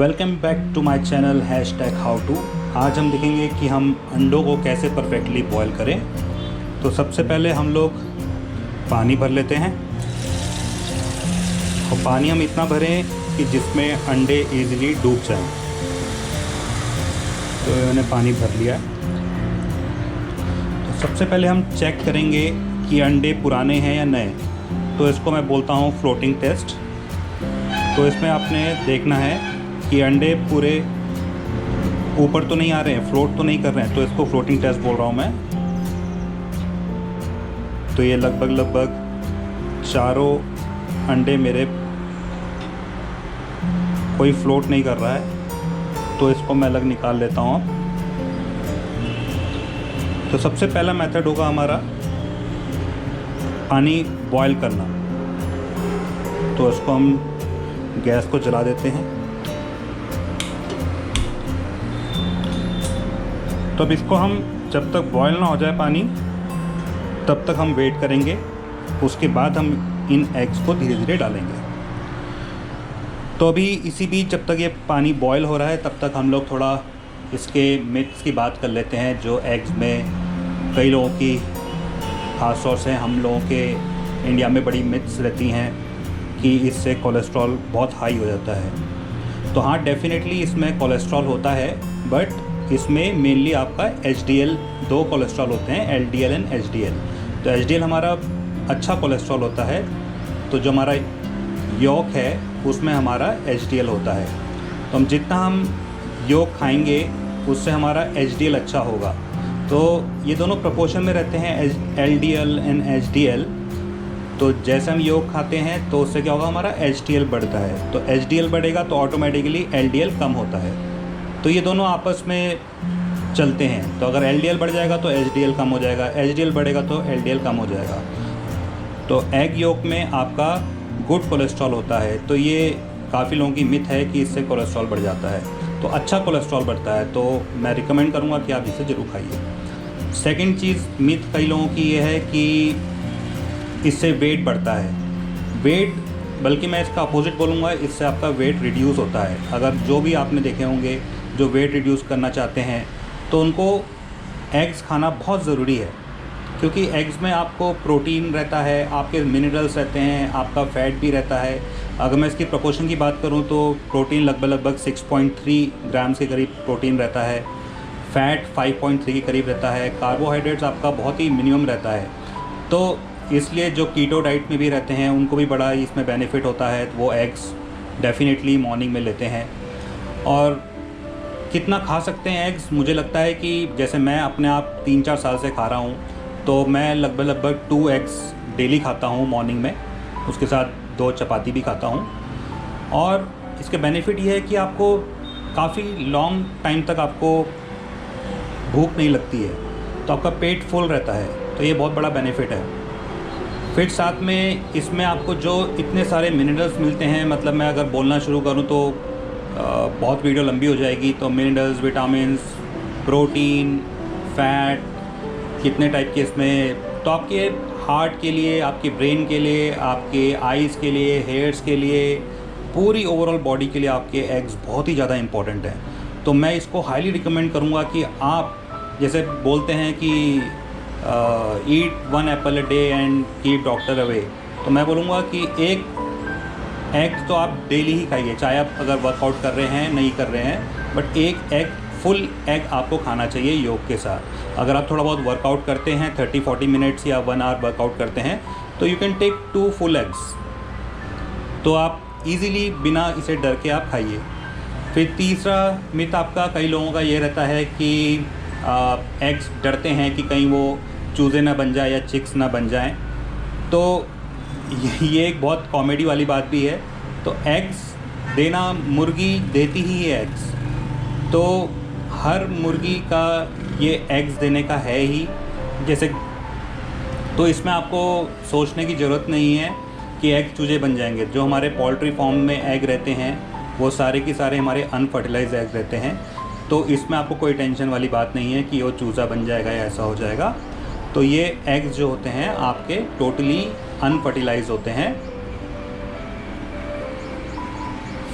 Welcome back to my channel #how to। आज हम देखेंगे कि हम अंडों को कैसे परफेक्टली बॉयल करें। तो सबसे पहले हम लोग पानी भर लेते हैं और पानी हम इतना भरें कि जिसमें अंडे इजीली डूब जाएं। तो मैंने पानी भर लिया है। तो सबसे पहले हम चेक करेंगे कि अंडे पुराने हैं या नए। तो इसको मैं बोलता हूँ फ्लोटिंग टेस्ट। तो इसमें आपने देखना है कि अंडे पूरे ऊपर तो नहीं आ रहे हैं, फ्लोट तो नहीं कर रहे हैं। तो इसको फ्लोटिंग टेस्ट बोल रहा हूँ मैं। तो ये लगभग चारों अंडे मेरे कोई फ्लोट नहीं कर रहा है। तो इसको मैं अलग निकाल लेता हूँ। तो सबसे पहला मेथड होगा हमारा पानी बॉयल करना। तो इसको हम गैस को जला देते हैं। तो अब इसको हम जब तक बॉयल ना हो जाए पानी तब तक हम वेट करेंगे। उसके बाद हम इन एग्स को धीरे धीरे डालेंगे। तो अभी इसी बीच जब तक ये पानी बॉयल हो रहा है तब तक हम लोग थोड़ा इसके मिथ्स की बात कर लेते हैं। जो एग्स में कई लोगों की, खास तौर से हम लोगों के इंडिया में बड़ी मिथ्स रहती हैं कि इससे कोलेस्ट्रॉल बहुत हाई हो जाता है। तो हाँ, डेफिनेटली इसमें कोलेस्ट्रॉल होता है, बट इसमें मेनली आपका HDL, दो कोलेस्ट्रॉल होते हैं, LDL एंड HDL। तो HDL हमारा अच्छा कोलेस्ट्रॉल होता है। तो जो हमारा यॉक है उसमें हमारा HDL होता है। तो हम जितना हम यॉक खाएंगे उससे हमारा HDL अच्छा होगा। तो ये दोनों प्रोपोर्शन में रहते हैं, LDL एंड HDL। तो जैसे हम योग खाते हैं तो उससे क्या होगा, हमारा HDL बढ़ता है। तो HDL बढ़ेगा तो ऑटोमेटिकली LDL कम होता है। तो ये दोनों आपस में चलते हैं। तो अगर LDL बढ़ जाएगा तो HDL कम हो जाएगा, HDL बढ़ेगा तो LDL कम हो जाएगा। तो एग योक में आपका गुड कोलेस्ट्रॉल होता है। तो ये काफ़ी लोगों की मिथ है कि इससे कोलेस्ट्रॉल बढ़ जाता है। तो अच्छा कोलेस्ट्रॉल बढ़ता है। तो मैं रिकमेंड करूँगा कि आप इसे ज़रूर खाइए। सेकेंड चीज़ मिथ कई लोगों की ये है कि इससे वेट बढ़ता है। वेट, बल्कि मैं इसका अपोजिट बोलूँगा, इससे आपका वेट रिड्यूस होता है। अगर जो भी आपने देखे होंगे जो वेट रिड्यूस करना चाहते हैं तो उनको एग्स खाना बहुत ज़रूरी है, क्योंकि एग्स में आपको प्रोटीन रहता है, आपके मिनरल्स रहते हैं, आपका फ़ैट भी रहता है। अगर मैं इसकी प्रोपोर्शन की बात करूँ तो प्रोटीन लगभग 6.3 ग्राम्स के करीब प्रोटीन रहता है, फ़ैट 5.3 के करीब रहता है, कार्बोहाइड्रेट्स आपका बहुत ही मिनिमम रहता है। तो इसलिए जो कीटो डाइट में भी रहते हैं उनको भी बड़ा इसमें बेनिफिट होता है। तो वो एग्स डेफिनेटली मॉर्निंग में लेते हैं। और कितना खा सकते हैं एग्स, मुझे लगता है कि जैसे मैं अपने आप 3-4 साल से खा रहा हूँ, तो मैं लगभग 2 एग्स डेली खाता हूँ मॉर्निंग में। उसके साथ 2 चपाती भी खाता हूँ। और इसके बेनिफिट ये है कि आपको काफ़ी लॉन्ग टाइम तक आपको भूख नहीं लगती है, तो आपका पेट फुल रहता है। तो ये बहुत बड़ा बेनिफिट है। फिर साथ में इसमें आपको जो इतने सारे मिनरल्स मिलते हैं, मतलब मैं अगर बोलना शुरू करूं तो बहुत वीडियो लंबी हो जाएगी। तो मिनरल्स, विटामिन्स, प्रोटीन, फ़ैट, कितने टाइप के इसमें, तो आपके हार्ट के लिए, आपके ब्रेन के लिए, आपके आइज़ के लिए, हेयर्स के लिए, पूरी ओवरऑल बॉडी के लिए आपके एग्स बहुत ही ज़्यादा इंपॉर्टेंट हैं। तो मैं इसको हाईली रिकमेंड करूँगा कि आप, जैसे बोलते हैं कि ईट 1 Apple a day and keep doctor away. तो मैं बोलूँगा कि एक एग तो आप डेली ही खाइए, चाहे आप अगर वर्कआउट कर रहे हैं, नहीं कर रहे हैं, बट एक एग, फुल एग आपको खाना चाहिए योग के साथ। अगर आप थोड़ा बहुत वर्कआउट करते हैं, 30-40 मिनट्स या 1 आवर वर्कआउट करते हैं, तो you can take 2 full eggs. तो आप इजीली बिना इसे डर के आप खाइए। फिर तीसरा मिथ आपका कई लोगों का ये रहता है कि एग्स डरते हैं कि कहीं वो चूज़े ना बन जाए या चिक्स ना बन जाएं। तो ये एक बहुत कॉमेडी वाली बात भी है। तो एग्स देना, मुर्गी देती ही है एग्स। तो हर मुर्गी का ये एग्स देने का है ही, जैसे, तो इसमें आपको सोचने की ज़रूरत नहीं है कि एग चूजे बन जाएंगे। जो हमारे पोल्ट्री फार्म में एग रहते हैं वो सारे के सारे हमारे अनफर्टिलाइज्ड एग रहते हैं। तो इसमें आपको कोई टेंशन वाली बात नहीं है कि वो चूज़ा बन जाएगा या ऐसा हो जाएगा। तो ये एग्स जो होते हैं आपके टोटली अनफर्टिलाइज होते हैं।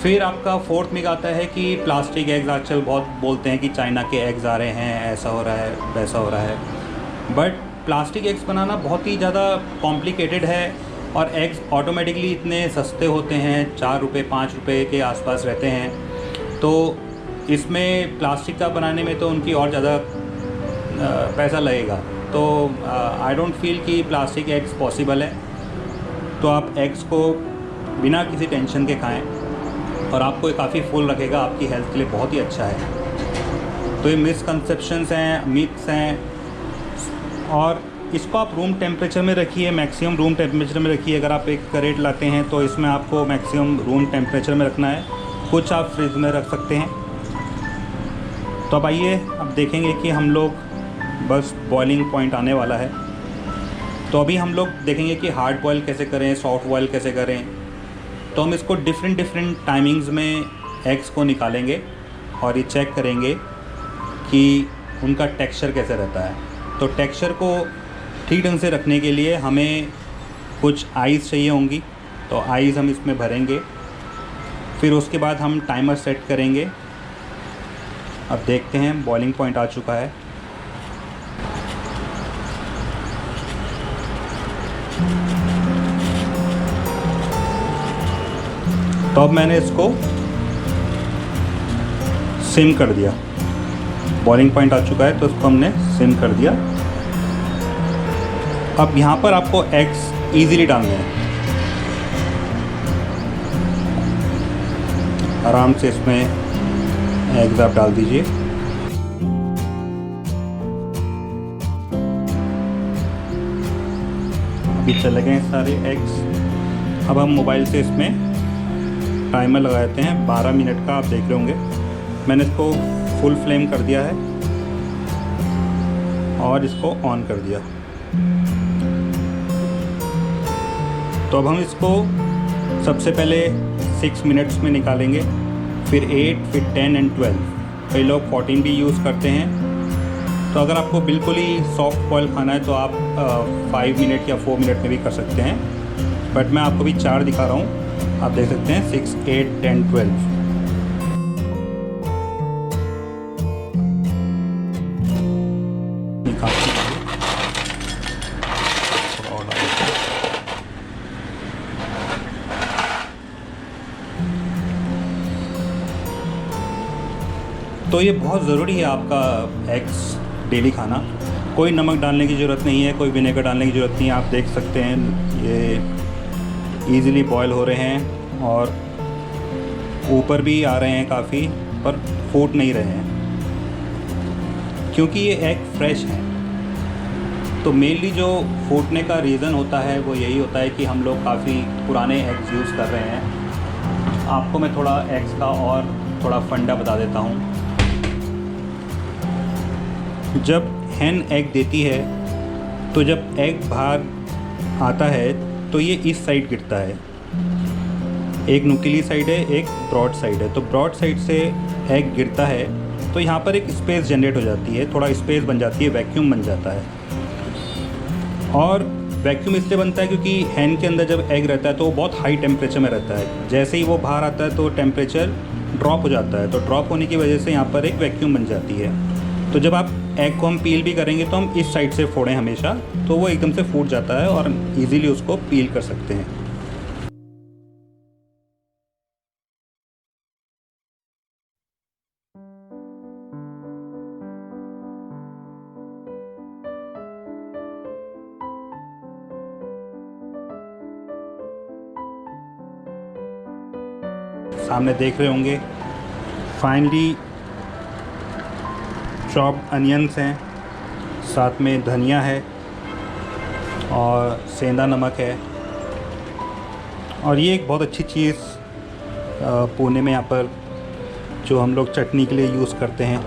फिर आपका फोर्थ में आता है कि प्लास्टिक एग्स आजकल बहुत बोलते हैं कि चाइना के एग्स आ रहे हैं, ऐसा हो रहा है वैसा हो रहा है। बट प्लास्टिक एग्स बनाना बहुत ही ज़्यादा कॉम्प्लिकेटेड है और एग्स ऑटोमेटिकली इतने सस्ते होते हैं, 4 रुपये 5 रुपये के आसपास रहते हैं। तो इसमें प्लास्टिक का बनाने में तो उनकी और ज़्यादा पैसा लगेगा। तो आई डोंट फील कि प्लास्टिक एग्स पॉसिबल है। तो आप एग्स को बिना किसी टेंशन के खाएं और आपको ये काफ़ी फुल रखेगा, आपकी हेल्थ के लिए बहुत ही अच्छा है। तो ये मिसकंसेप्शंस हैं, मिथ्स हैं, और इसको आप रूम टेम्परेचर में रखिए, मैक्सिमम रूम टेम्परेचर में रखिए। अगर आप एक करेट लाते हैं तो इसमें आपको मैक्सिमम रूम टेम्परेचर में रखना है, कुछ आप फ्रिज में रख सकते हैं। तो अब आइए अब देखेंगे कि हम लोग बस बॉइलिंग पॉइंट आने वाला है। तो अभी हम लोग देखेंगे कि हार्ड बॉयल कैसे करें, सॉफ्ट बॉयल कैसे करें। तो हम इसको डिफरेंट टाइमिंग्स में एग्स को निकालेंगे और ये चेक करेंगे कि उनका टेक्सचर कैसे रहता है। तो टेक्सचर को ठीक ढंग से रखने के लिए हमें कुछ आइस चाहिए होंगी, तो आइस हम इसमें भरेंगे। फिर उसके बाद हम टाइमर सेट करेंगे। अब देखते हैं बॉइलिंग पॉइंट आ चुका है। तो अब मैंने इसको सिम कर दिया, बॉइलिंग पॉइंट आ चुका है तो इसको हमने सिम कर दिया। अब यहाँ पर आपको एग्स इजीली डालने हैं, आराम से इसमें एग्स आप डाल दीजिए। अभी चले गए सारे एग्स। अब हम मोबाइल से इसमें टाइमर लगा देते हैं 12 मिनट का। आप देख रहे होंगे मैंने इसको फुल फ्लेम कर दिया है और इसको ऑन कर दिया। तो अब हम इसको सबसे पहले 6 मिनट्स में निकालेंगे, फिर 8, फिर 10 एंड 12। कई लोग 14 भी यूज़ करते हैं। तो अगर आपको बिल्कुल ही सॉफ्ट बॉयल खाना है तो आप 5 मिनट या 4 मिनट में भी कर सकते हैं। बट मैं आपको भी 4 दिखा रहा हूँ, आप देख सकते हैं 6, 8, 10, 12। तो ये बहुत ज़रूरी है आपका एग्स डेली खाना। कोई नमक डालने की ज़रूरत नहीं है, कोई विनेगर डालने की ज़रूरत नहीं है। आप देख सकते हैं ये इजीली बॉयल हो रहे हैं और ऊपर भी आ रहे हैं काफ़ी, पर फूट नहीं रहे हैं क्योंकि ये एग फ्रेश है। तो मेनली जो फूटने का रीज़न होता है वो यही होता है कि हम लोग काफ़ी पुराने एग्स यूज़ कर रहे हैं। आपको मैं थोड़ा एग्स का और थोड़ा फंडा बता देता हूँ। जब हैन एग देती है तो जब एग बाहर आता है तो ये इस साइड गिरता है, एक नुकीली साइड है, एक ब्रॉड साइड है। तो ब्रॉड साइड से एग गिरता है तो यहाँ पर एक स्पेस जनरेट हो जाती है, थोड़ा स्पेस बन जाती है, वैक्यूम बन जाता है। और वैक्यूम इसलिए बनता है क्योंकि हैन के अंदर जब एग रहता है तो वो बहुत हाई टेम्परेचर में रहता है। जैसे ही वो बाहर आता है तो टेम्परेचर ड्रॉप हो जाता है। तो ड्रॉप होने की वजह से यहाँ पर एक वैक्यूम बन जाती है। तो जब आप एग को हम पील भी करेंगे तो हम इस साइड से फोड़ें हमेशा, तो वो एकदम से फूट जाता है और इजीली उसको पील कर सकते हैं। सामने देख रहे होंगे फाइनली चॉप्ड अनियंस हैं, साथ में धनिया है और सेंधा नमक है। और ये एक बहुत अच्छी चीज़ पुणे में यहाँ पर जो हम लोग चटनी के लिए यूज़ करते हैं,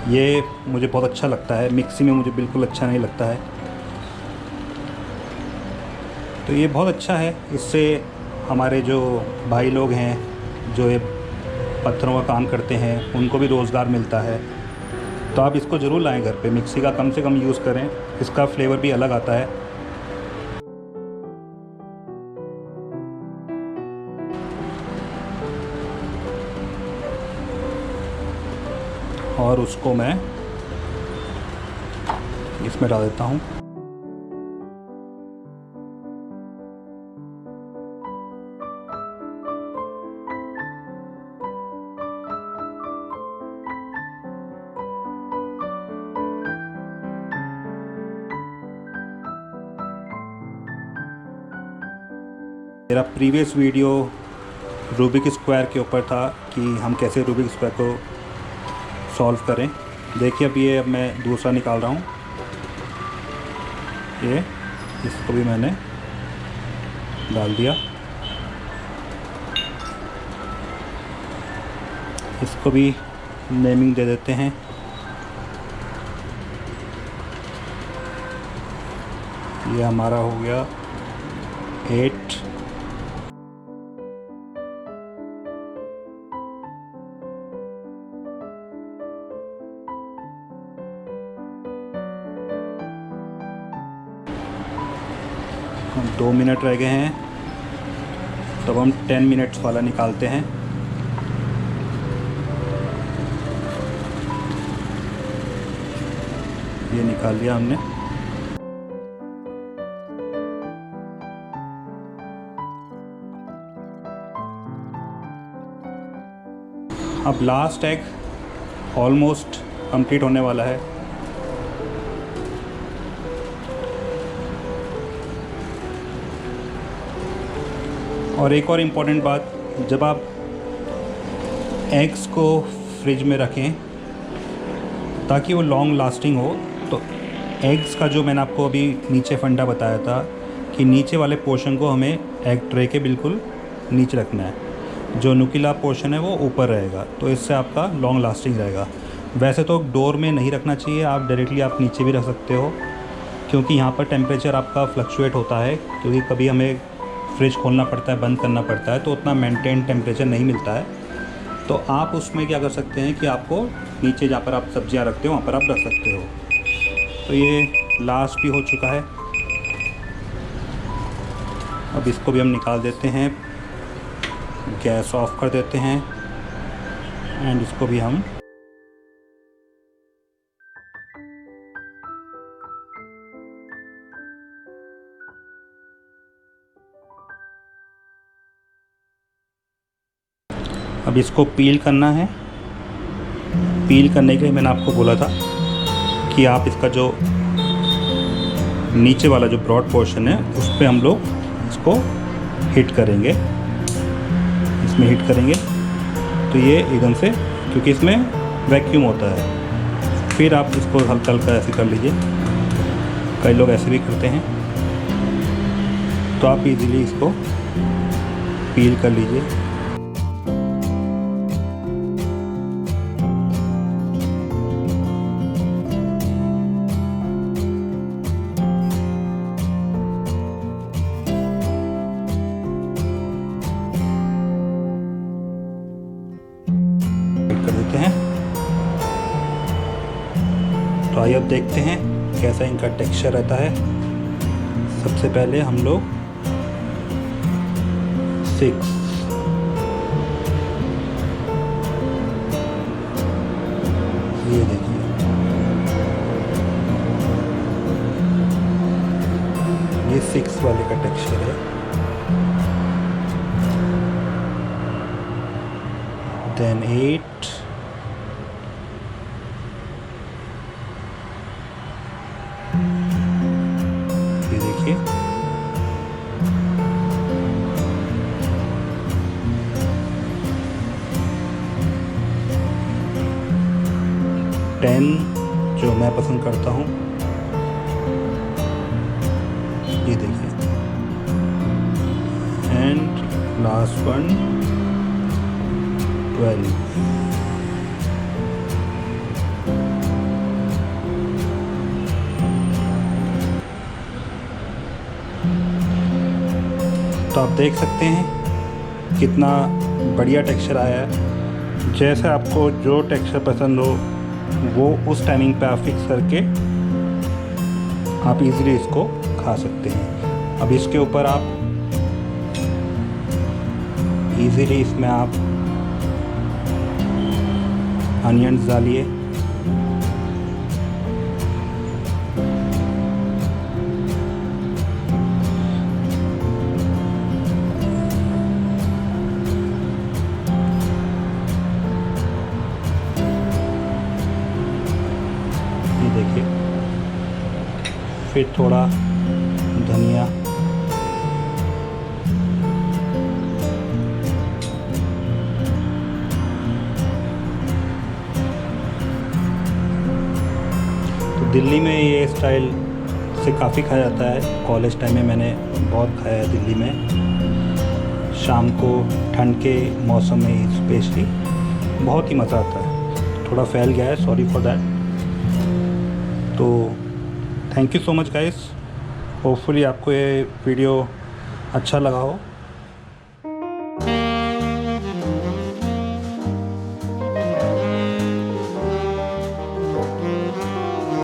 ये मुझे बहुत अच्छा लगता है। मिक्सी में मुझे बिल्कुल अच्छा नहीं लगता है। तो ये बहुत अच्छा है, इससे हमारे जो भाई लोग हैं जो ये पत्थरों का काम करते हैं उनको भी रोज़गार मिलता है। तो आप इसको ज़रूर लाएं घर पे, मिक्सी का कम से कम यूज़ करें, इसका फ्लेवर भी अलग आता है। और उसको मैं इसमें डाल देता हूँ। मेरा प्रीवियस वीडियो रूबिक स्क्वायर के ऊपर था कि हम कैसे रूबिक स्क्वायर को सॉल्व करें। देखिए अब मैं दूसरा निकाल रहा हूँ। ये इसको भी मैंने डाल दिया। इसको भी नेमिंग दे देते हैं। ये हमारा हो गया 8। हम 2 मिनट रह गए हैं, तब हम 10 मिनट्स वाला निकालते हैं। ये निकाल लिया हमने। अब लास्ट एग ऑलमोस्ट कंप्लीट होने वाला है। और एक और इम्पॉर्टेंट बात, जब आप एग्स को फ्रिज में रखें ताकि वो लॉन्ग लास्टिंग हो, तो एग्स का जो मैंने आपको अभी नीचे फंडा बताया था कि नीचे वाले पोर्शन को हमें एग ट्रे के बिल्कुल नीचे रखना है, जो नुकीला पोर्शन है वो ऊपर रहेगा, तो इससे आपका लॉन्ग लास्टिंग रहेगा। वैसे तो डोर में नहीं रखना चाहिए, आप डायरेक्टली आप नीचे भी रख सकते हो, क्योंकि यहाँ पर टेम्परेचर आपका फ्लक्चुएट होता है, क्योंकि कभी हमें फ्रिज खोलना पड़ता है, बंद करना पड़ता है, तो उतना मेंटेन टेम्परेचर नहीं मिलता है। तो आप उसमें क्या कर सकते हैं कि आपको नीचे जहाँ पर आप सब्जियाँ रखते हो वहाँ पर आप रख सकते हो। तो ये लास्ट भी हो चुका है। अब इसको भी हम निकाल देते हैं, गैस ऑफ कर देते हैं एंड इसको भी हम अब इसको पील करना है। पील करने के लिए मैंने आपको बोला था कि आप इसका जो नीचे वाला जो ब्रॉड पोर्शन है उस पर हम लोग इसको हिट करेंगे, इसमें हिट करेंगे तो ये एकदम से, क्योंकि इसमें वैक्यूम होता है। फिर आप इसको हल्का हल्का ऐसे कर लीजिए, कई लोग ऐसे भी करते हैं, तो आप इजीली इसको पील कर लीजिए। कर देते हैं। तो आइए अब देखते हैं कैसा इनका टेक्सचर रहता है। सबसे पहले हम लोग 6 ये देखिए, ये 6 वाले का टेक्सचर है। देन 8, ये देखिए, टेन जो मैं पसंद करता हूँ, ये देखिए, एंड लास्ट वन 12। तो आप देख सकते हैं कितना बढ़िया टेक्सचर आया है। जैसे आपको जो टेक्सचर पसंद हो वो उस टाइमिंग पे आप फिक्स करके आप इजीली इसको खा सकते हैं। अब इसके ऊपर आप इजीली इसमें आप अनियंस डालिए, देखिए, फिर थोड़ा धनिया, तो दिल्ली में ये स्टाइल से काफ़ी खाया जाता है। कॉलेज टाइम में मैंने बहुत खाया है दिल्ली में, शाम को ठंड के मौसम में स्पेशली बहुत ही मज़ा आता है। थोड़ा फैल गया है, सॉरी फॉर दैट। तो thank you so much guys, hopefully आपको ये वीडियो अच्छा लगा हो।